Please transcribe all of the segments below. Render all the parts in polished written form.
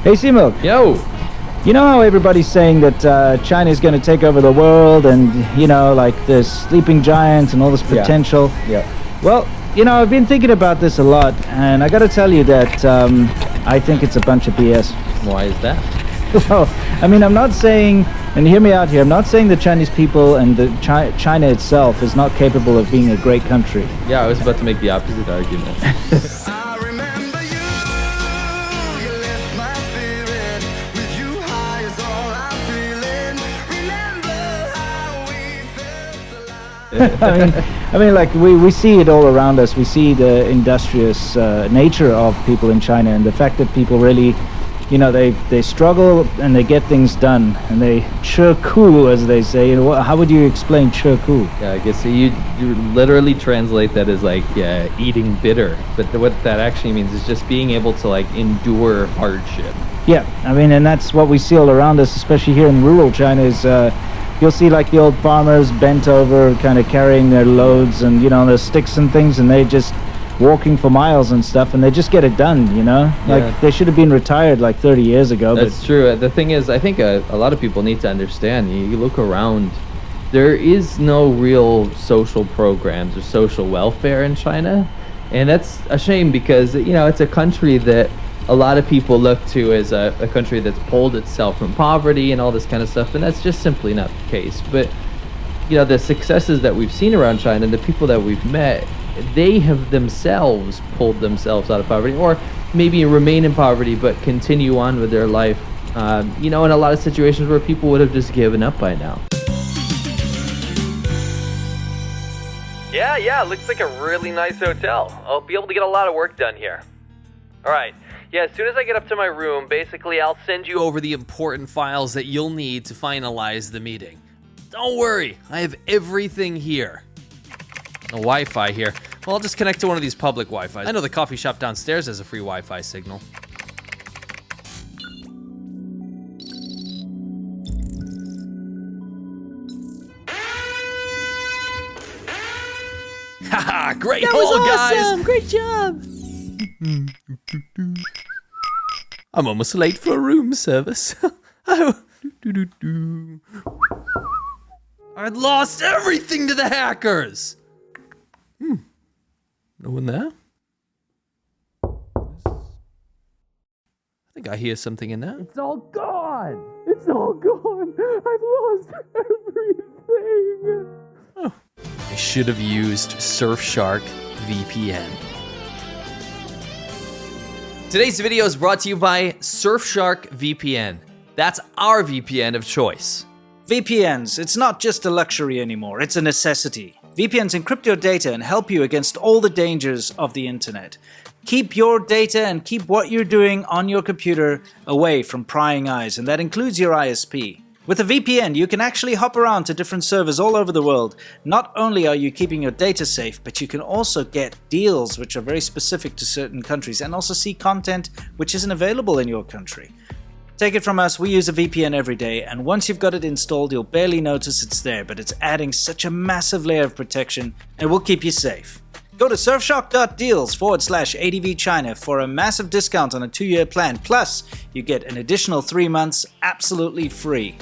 Hey, Simo. Yo! You know how everybody's saying that China is going to take over the world and, like the sleeping giants and all this potential? Yeah. Well, I've been thinking about this a lot, and I got to tell you that I think it's a bunch of BS. Why is that? Well, I mean, I'm not saying, and hear me out here, I'm not saying the Chinese people and the China itself is not capable of being a great country. Yeah, I was about to make the opposite argument. I mean, like we see it all around us. We see the industrious nature of people in China, and the fact that people really, they struggle and they get things done, and they 吃苦, as they say. How would you explain 吃苦? Yeah, I guess you literally translate that as like eating bitter, but what that actually means is just being able to like endure hardship. Yeah, I mean, and that's what we see all around us, especially here in rural China. Is you'll see like the old farmers bent over, kind of carrying their loads and their sticks and things, and they just walking for miles and stuff, and they just get it done. Like they should have been retired like 30 years ago. That's true. The thing is, I think a lot of people need to understand. You look around, there is no real social programs or social welfare in China, and that's a shame because it's a country that a lot of people look to as a country that's pulled itself from poverty and all this kind of stuff, and that's just simply not the case. But the successes that we've seen around China, the people that we've met, they have themselves pulled themselves out of poverty, or maybe remain in poverty but continue on with their life, in a lot of situations where people would have just given up by now. Yeah, looks like a really nice hotel. I'll be able to get a lot of work done here. Alright, yeah, as soon as I get up to my room, basically I'll send you over the important files that you'll need to finalize the meeting. Don't worry, I have everything here. No Wi-Fi here. Well, I'll just connect to one of these public Wi-Fi. I know the coffee shop downstairs has a free Wi-Fi signal. Haha, great haul, guys! Great job! I'm almost late for room service. Oh. I lost everything to the hackers! No one there? I think I hear something in there. It's all gone! It's all gone! I've lost everything! Oh. I should have used Surfshark VPN. Today's video is brought to you by Surfshark VPN. That's our VPN of choice. VPNs, it's not just a luxury anymore, it's a necessity. VPNs encrypt your data and help you against all the dangers of the internet. Keep your data and keep what you're doing on your computer away from prying eyes, and that includes your ISP. With a VPN, you can actually hop around to different servers all over the world. Not only are you keeping your data safe, but you can also get deals which are very specific to certain countries and also see content which isn't available in your country. Take it from us, we use a VPN every day, and once you've got it installed, you'll barely notice it's there, but it's adding such a massive layer of protection, and it will keep you safe. Go to surfshark.deals/ADVChina for a massive discount on a 2-year plan, plus you get an additional 3 months absolutely free.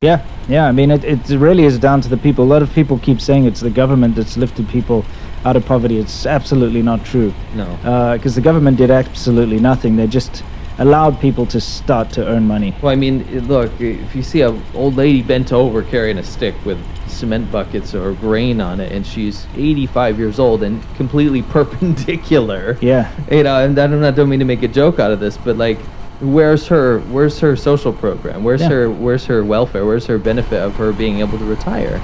Yeah, I mean, it really is down to the people. A lot of people keep saying it's the government that's lifted people out of poverty. It's absolutely not true. No. Because the government did absolutely nothing. They just allowed people to start to earn money. Well, I mean, look, if you see an old lady bent over carrying a stick with cement buckets or grain on it, and she's 85 years old and completely perpendicular. Yeah. And I don't mean to make a joke out of this, but like, where's her social program? Where's her welfare? Where's her benefit of her being able to retire?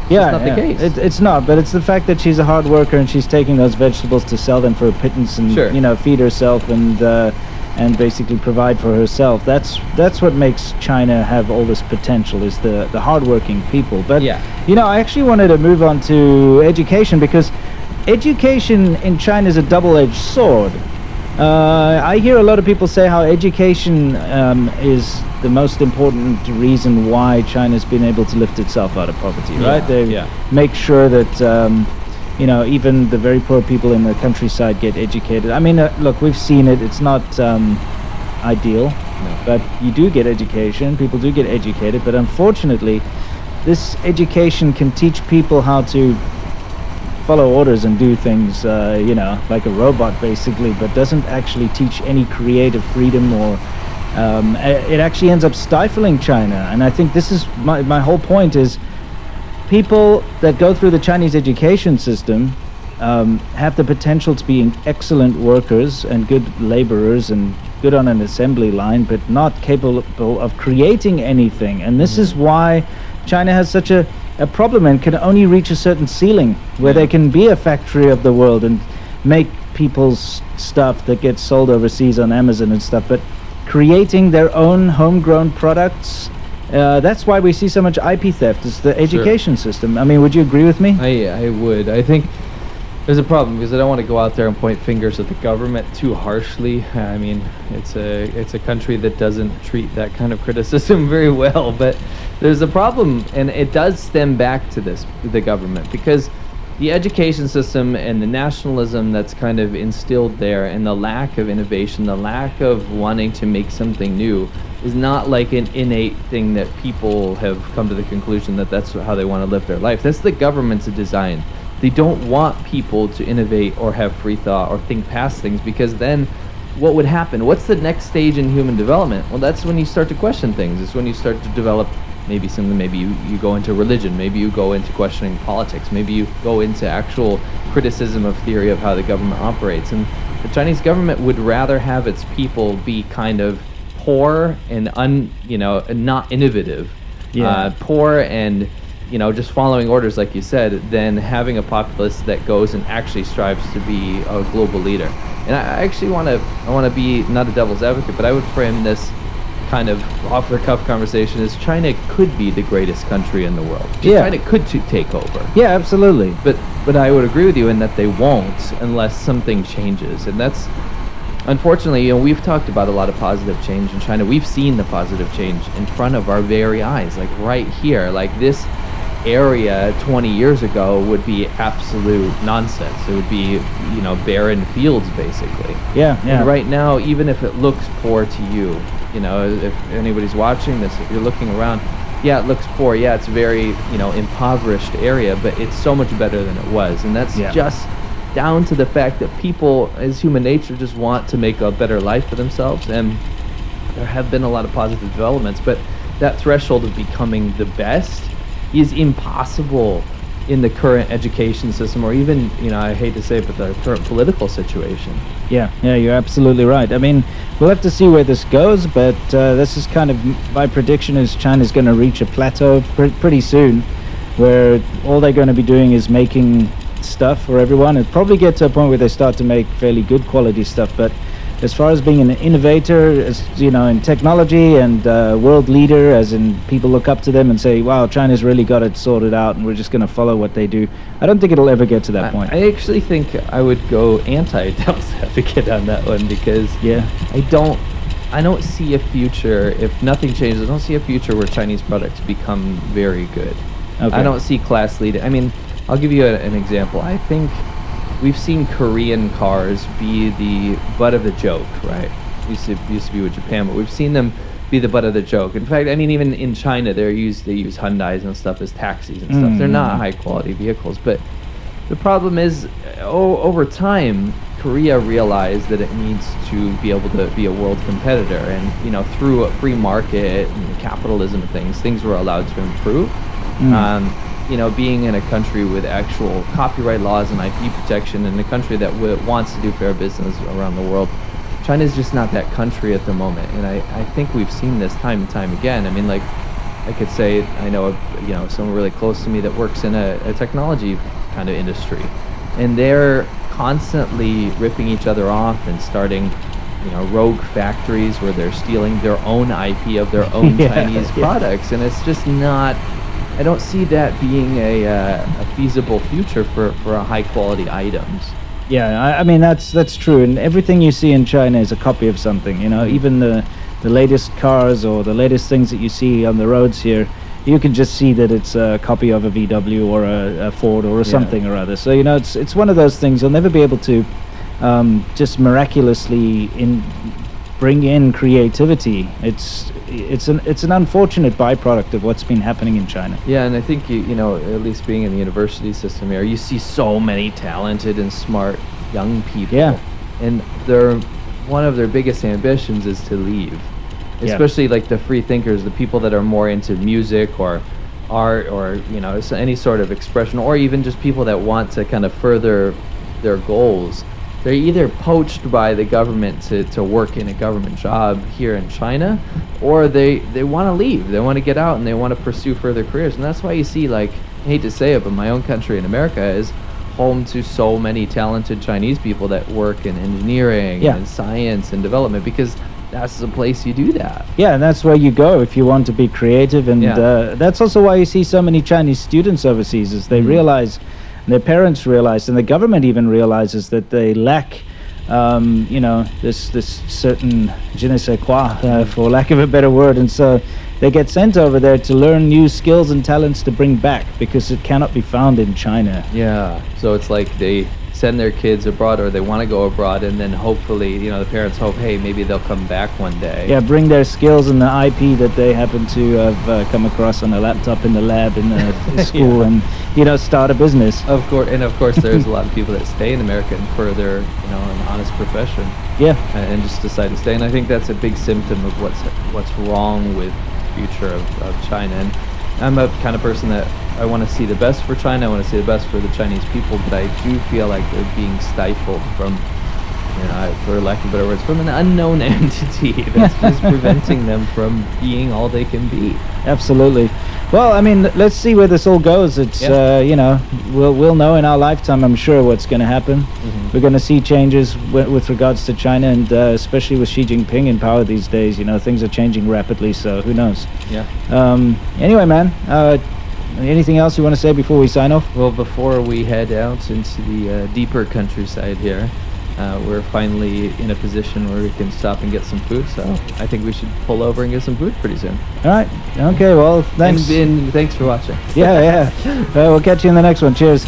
Yeah, it's not the case. It's not, but it's the fact that she's a hard worker and she's taking those vegetables to sell them for a pittance and feed herself and basically provide for herself. That's what makes China have all this potential, is the hardworking people. But I actually wanted to move on to education, because education in China is a double-edged sword. I hear a lot of people say how education is the most important reason why China's been able to lift itself out of poverty, right? They make sure that even the very poor people in the countryside get educated. I mean, look, we've seen it. It's not ideal, but you do get education. People do get educated, but unfortunately, this education can teach people how to follow orders and do things, like a robot basically, but doesn't actually teach any creative freedom or it actually ends up stifling China. And I think this is my whole point is people that go through the Chinese education system have the potential to be excellent workers and good laborers and good on an assembly line, but not capable of creating anything. And this is why China has such a problem and can only reach a certain ceiling where they can be a factory of the world and make people's stuff that gets sold overseas on Amazon and stuff, but creating their own homegrown products, that's why we see so much IP theft. It's the education system. I mean, would you agree with me? I would. I think there's a problem because I don't want to go out there and point fingers at the government too harshly. I mean, it's a country that doesn't treat that kind of criticism very well, but there's a problem, and it does stem back to the government, because the education system and the nationalism that's kind of instilled there, and the lack of innovation, the lack of wanting to make something new, is not like an innate thing that people have come to the conclusion that that's how they want to live their life. That's the government's design. They don't want people to innovate or have free thought or think past things, because then what would happen? What's the next stage in human development? Well, that's when you start to question things. It's when you start to develop maybe you go into religion, maybe you go into questioning politics, maybe you go into actual criticism of theory of how the government operates. And the Chinese government would rather have its people be kind of poor and not innovative, poor and just following orders, like you said, than having a populace that goes and actually strives to be a global leader. And I actually want to be not a devil's advocate, but I would frame this kind of off-the-cuff conversation as China could be the greatest country in the world. China could take over. Yeah, absolutely. But I would agree with you in that they won't unless something changes. And that's, unfortunately, we've talked about a lot of positive change in China. We've seen the positive change in front of our very eyes, like right here. Like this area 20 years ago would be absolute nonsense. It would be, barren fields, basically. Yeah. And right now, even if it looks poor to you, if anybody's watching this, if you're looking around, it looks poor. Yeah, it's very, impoverished area, but it's so much better than it was. And that's just down to the fact that people, as human nature, just want to make a better life for themselves. And there have been a lot of positive developments, but that threshold of becoming the best is impossible in the current education system, or even, I hate to say it, but the current political situation. Yeah, you're absolutely right. I mean, we'll have to see where this goes, but this is kind of, my prediction is China's going to reach a plateau pretty soon, where all they're going to be doing is making stuff for everyone. It'll probably get to a point where they start to make fairly good quality stuff, but as far as being an innovator, in technology and world leader, as in people look up to them and say, wow, China's really got it sorted out and we're just going to follow what they do, I don't think it'll ever get to that point. I actually think I would go anti-devil's advocate on that one, because I don't see a future, if nothing changes, I don't see a future where Chinese products become very good. Okay. I don't see class leading. I mean, I'll give you an example. I think we've seen Korean cars be the butt of the joke, right? Used to be with Japan, but we've seen them be the butt of the joke. In fact, I mean, even in China, they use Hyundais and stuff as taxis and stuff. They're not high quality vehicles, but the problem is, over time, Korea realized that it needs to be able to be a world competitor, and through a free market and capitalism and things were allowed to improve. Being in a country with actual copyright laws and IP protection, and a country that wants to do fair business around the world, China's just not that country at the moment. And I think we've seen this time and time again. I mean, like, I could say I know someone really close to me that works in a technology kind of industry, and they're constantly ripping each other off and starting rogue factories where they're stealing their own IP of their own Chinese products, and it's just not. I don't see that being a feasible future for high quality items. Yeah, I mean that's true, and everything you see in China is a copy of something. Even the latest cars or the latest things that you see on the roads here, you can just see that it's a copy of a VW or a Ford or something or other. So it's one of those things you'll never be able to just miraculously bring in creativity. It's an unfortunate byproduct of what's been happening in China. Yeah, and I think you know, at least being in the university system here, you see so many talented and smart young people. Yeah. And one of their biggest ambitions is to leave. Especially like the free thinkers, the people that are more into music or art or, you know, any sort of expression, or even just people that want to kind of further their goals. They're either poached by the government to work in a government job here in China, or they want to leave. They want to get out and they want to pursue further careers. And that's why you see, like, I hate to say it, but my own country in America is home to so many talented Chinese people that work in engineering and science and development, because that's the place you do that. Yeah, and that's where you go if you want to be creative. And that's also why you see so many Chinese students overseas, is they realize, their parents realize, and the government even realizes that they lack, you know, this certain je ne sais quoi, for lack of a better word. And so they get sent over there to learn new skills and talents to bring back, because it cannot be found in China. Yeah, so it's like they send their kids abroad, or they want to go abroad, and then hopefully, you know, the parents hope, hey, maybe they'll come back one day. Yeah, bring their skills and the IP that they happen to have come across on a laptop in the lab in the school, and, you know, start a business. Of course, there's a lot of people that stay in America and further, you know, an honest profession. Yeah, and just decide to stay. And I think that's a big symptom of what's wrong with the future of China. And I'm a kind of person that I want to see the best for China. I want to see the best for the Chinese people, but I do feel like they're being stifled from, you know, for lack of better words, from an unknown entity that's just preventing them from being all they can be. Absolutely. Well, I mean, let's see where this all goes. It's you know, we'll know in our lifetime, I'm sure, what's going to happen. We're going to see changes with regards to China, and especially with Xi Jinping in power these days. You know, things are changing rapidly, so who knows? Yeah. Anyway, man, anything else you want to say before we sign off? Well, before we head out into the deeper countryside here, we're finally in a position where we can stop and get some food, so I think we should pull over and get some food pretty soon. All right. Okay, well, thanks. And thanks for watching. Yeah. We'll catch you in the next one. Cheers.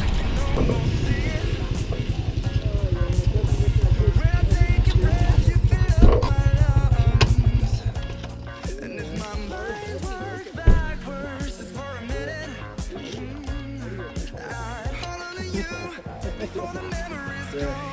For the memories